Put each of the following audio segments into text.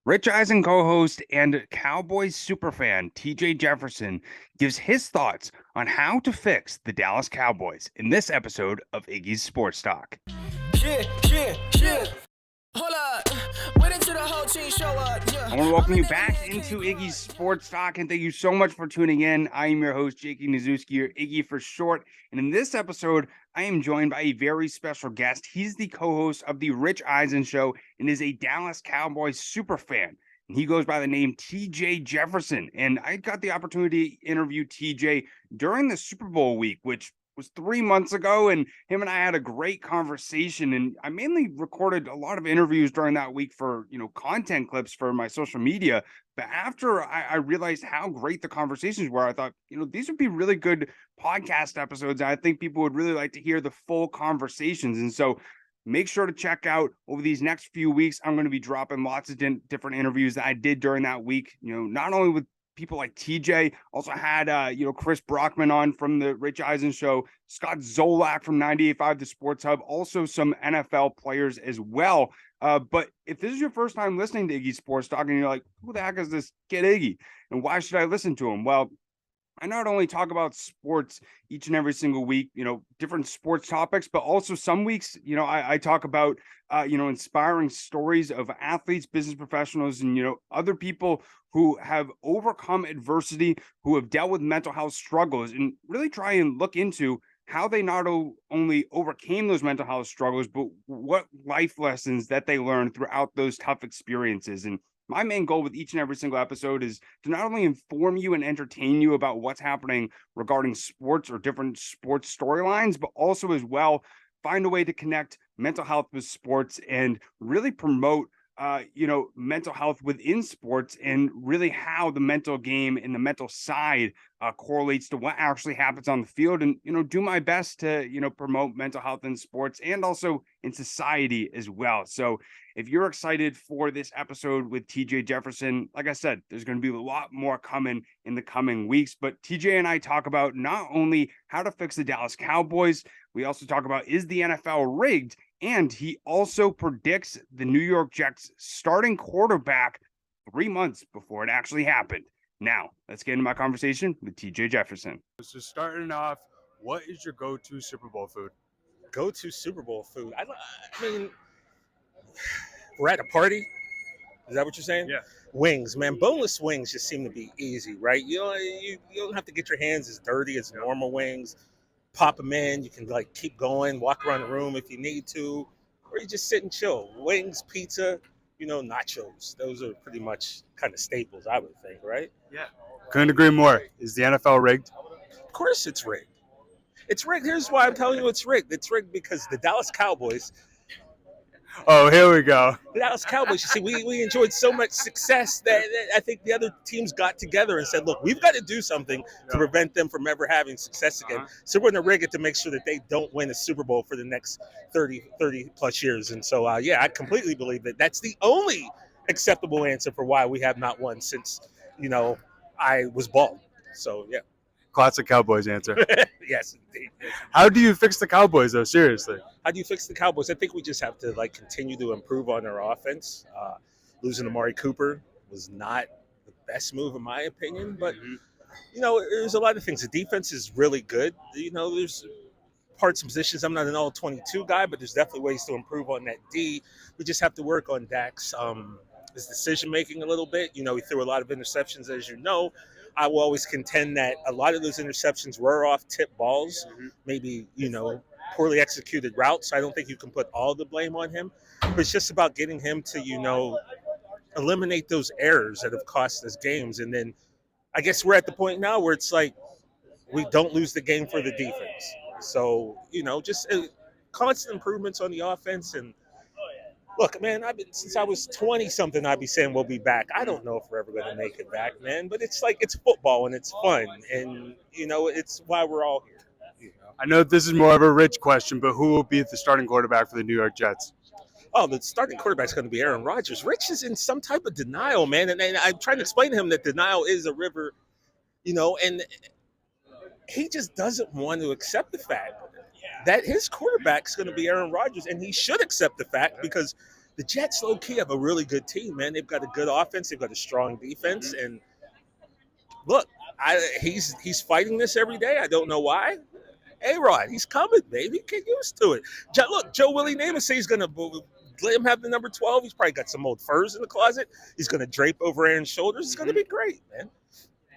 Rich Eisen co-host and Cowboys superfan TJ Jefferson gives his thoughts on how to fix the Dallas Cowboys in this episode of Iggy's Sports Talk. Yeah. Hold up. Wait until the whole team show up. Yeah. I want to welcome you back into Iggy's Sports Talk, and thank you so much for tuning in. I am your host, Jakey Nazuski, or Iggy for short. And in this episode, I am joined by a very special guest. He's the co-host of the Rich Eisen Show and is a Dallas Cowboys super fan. And he goes by the name TJ Jefferson. And I got the opportunity to interview TJ during the Super Bowl week, which was 3 months ago, and him and I had a great conversation. And I mainly recorded a lot of interviews during that week for, content clips for my social media. But after I realized how great the conversations were, I thought, these would be really good podcast episodes. I think people would really like to hear the full conversations. And so make sure to check out over these next few weeks. I'm going to be dropping lots of different interviews that I did during that week, not only with people like TJ, also had Chris Brockman on from the Rich Eisen Show, Scott Zolak from 98.5 The Sports Hub, also some NFL players as well. But if this is your first time listening to Iggy Sports Talk and you're like, who the heck is this kid Iggy? And why should I listen to him? Well, I not only talk about sports each and every single week, different sports topics, but also some weeks, I talk about, inspiring stories of athletes, business professionals, and, other people who have overcome adversity, who have dealt with mental health struggles, and really try and look into how they not only overcame those mental health struggles, but what life lessons that they learned throughout those tough experiences. And my main goal with each and every single episode is to not only inform you and entertain you about what's happening regarding sports or different sports storylines, but also as well find a way to connect mental health with sports and really promote mental health within sports, and really how the mental game and the mental side correlates to what actually happens on the field, and do my best to promote mental health in sports and also in society as well. So if you're excited for this episode with TJ Jefferson, like I said, there's going to be a lot more coming in the coming weeks. But TJ and I talk about not only how to fix the Dallas Cowboys, we also talk about, is the NFL rigged? And he also predicts the New York Jets starting quarterback 3 months before it actually happened. Now, let's get into my conversation with TJ Jefferson. So starting off, what is your go-to Super Bowl food? Go-to Super Bowl food? I mean, we're at a party. Is that what you're saying? Yeah. Wings, man. Boneless wings just seem to be easy, right? You don't have to get your hands as dirty as normal wings. Pop them in. You can keep going, walk around the room if you need to, or you just sit and chill. Wings, pizza, nachos. Those are pretty much kind of staples, I would think, right? Yeah. Couldn't agree more. Is the NFL rigged? Of course it's rigged. It's rigged. Here's why I'm telling you it's rigged. It's rigged because the Dallas Cowboys. Oh, here we go. The Dallas Cowboys, you see, we enjoyed so much success that I think the other teams got together and said, look, we've got to do something to prevent them from ever having success again. So we're going to rig it to make sure that they don't win a Super Bowl for the next 30 plus years. And so, I completely believe that that's the only acceptable answer for why we have not won since, I was bald. So, yeah. Classic Cowboys answer. Yes, indeed. How do you fix the Cowboys, though? Seriously. How do you fix the Cowboys? I think we just have to continue to improve on our offense. Losing Amari Cooper was not the best move in my opinion, but there's a lot of things. The defense is really good. There's parts and positions. I'm not an all 22 guy, but there's definitely ways to improve on that D. We just have to work on Dak's his decision making a little bit. He threw a lot of interceptions, as you know. I will always contend that a lot of those interceptions were off tip balls, maybe, poorly executed routes. I don't think you can put all the blame on him, but it's just about getting him to, eliminate those errors that have cost us games. And then I guess we're at the point now where it's we don't lose the game for the defense. So, just constant improvements on the offense. And look, man, since I was 20-something, I'd be saying we'll be back. I don't know if we're ever going to make it back, man. But it's it's football and it's fun. And, it's why we're all here. I know this is more of a Rich question, but who will be the starting quarterback for the New York Jets? Oh, the starting quarterback's going to be Aaron Rodgers. Rich is in some type of denial, man. And I'm trying to explain to him that denial is a river, and he just doesn't want to accept the fact that his quarterback's going to be Aaron Rodgers. And he should accept the fact because the Jets low key have a really good team, man. They've got a good offense, they've got a strong defense, and look, he's fighting this every day. I don't know why. A-Rod, he's coming, baby. Get used to it. Look, Joe Willie Namath say he's going to let him have the number 12. He's probably got some old furs in the closet. He's going to drape over Aaron's shoulders. It's going to be great, man.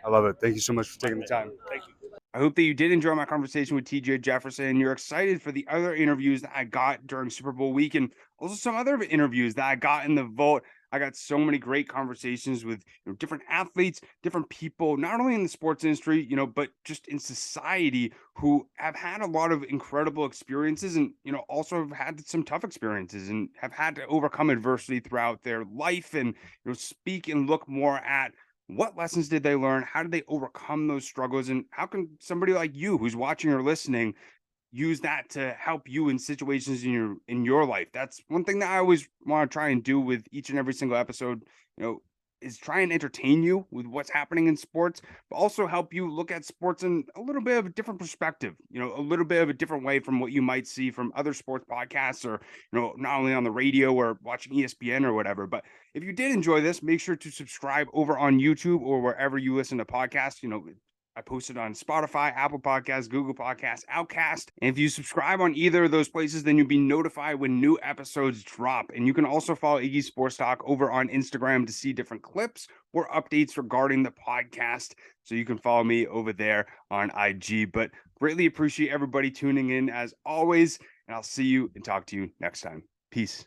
I love it. Thank you so much for taking the time. Thank you. I hope that you did enjoy my conversation with TJ Jefferson. You're excited for the other interviews that I got during Super Bowl week and also some other interviews that I got in the vault. I got so many great conversations with different athletes, different people, not only in the sports industry, but just in society who have had a lot of incredible experiences and, also have had some tough experiences and have had to overcome adversity throughout their life and, speak and look more at what lessons did they learn? How did they overcome those struggles? And how can somebody like you who's watching or listening use that to help you in situations in your life? That's one thing that I always want to try and do with each and every single episode, is try and entertain you with what's happening in sports, but also help you look at sports in a little bit of a different perspective, a little bit of a different way from what you might see from other sports podcasts or, not only on the radio or watching ESPN or whatever. But if you did enjoy this, make sure to subscribe over on YouTube or wherever you listen to podcasts. I posted on Spotify, Apple Podcasts, Google Podcasts, Outcast. And if you subscribe on either of those places, then you'll be notified when new episodes drop. And you can also follow Iggy Sports Talk over on Instagram to see different clips or updates regarding the podcast. So you can follow me over there on IG. But greatly appreciate everybody tuning in as always. And I'll see you and talk to you next time. Peace.